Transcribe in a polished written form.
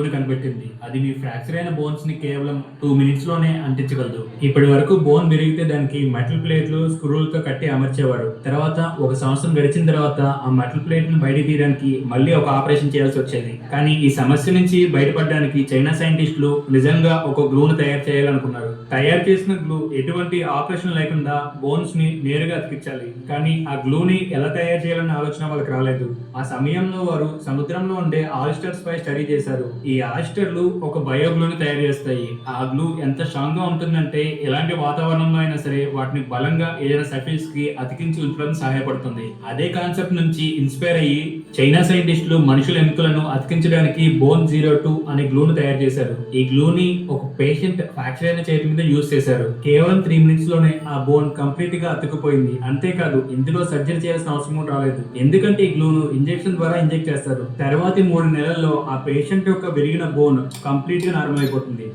కనిపెట్టింది. అది మీ ఫ్రాక్చర్ అయిన బోన్స్ ని కేవలం 2 మినిట్స్ లోనే అంటించగలదు. ఇప్పటి వరకు బోన్ విరిగితే దానికి మెటల్ ప్లేట్లు స్క్రూలతో కట్టి అమర్చేవారు. తర్వాత 1 సంవత్సరం గడిచిన తర్వాత ఆ మెటల్ ప్లేట్ ని బయట తీయడానికి మళ్ళీ ఒక ఆపరేషన్ చేయాల్సి వచ్చేది. కానీ ఈ సమస్య నుంచి బయటపడడానికి చైనా సైంటిస్టులు నిజంగా ఒక గ్లూను తయారు చేయాలనుకున్నారు. తయారు చేసిన గ్లూ ఎటువంటి ఆపరేషన్ లేకుండా బోన్స్ ని నేరుగా అతికించాలి. కానీ ఆ గ్లూని ఎలా తయారు చేయాలన్న ఆలోచన వాళ్ళకి రాలేదు. ఆ సమయంలో వారు సముద్రంలో ఉండే ఆయిస్టర్స్ పై స్టడీ చేశారు. ఈ ఆయిస్టర్లు ఒక బయోగ్లూని తయారు చేస్తాయి. ఆ గ్లూ ఎంత స్ట్రాంగ్ గా ఉంటుందంటే ఎలాంటి వాతావరణంలో అయినా సరే వాటిని బలంగా ఏదైనా సర్ఫేస్ కి అతికించి ఉంచడానికి సహాయపడుతుంది. అదే కాన్సెప్ట్ నుంచి ఇన్స్పైర్ అయ్యి చైనా సైంటిస్టులు మనుషుల ఎముకలను అతికించడానికి Bone02 అనే గ్లూను తయారు చేశారు. ఈ గ్లూని ఒక పేషెంట్ ఫ్రాక్చర్ అయిన చేతి మీద యూజ్ చేశారు. కేవలం 3 మినిట్స్ లోనే ఆ బోన్ కంప్లీట్ గా అతుక్కుపోయింది. అంతేకాదు ఇందులో సర్జరీ చేయాల్సిన అవసరం రాలేదు. ఎందుకంటే ఈ గ్లూను ఇంజెక్షన్ ద్వారా ఇంజెక్ట్ చేస్తారు. తర్వాతి 3 నెలల్లో ఆ పేషెంట్ యొక్క విరిగిన బోన్ కంప్లీట్ గా నార్మల్ అయిపోతుంది.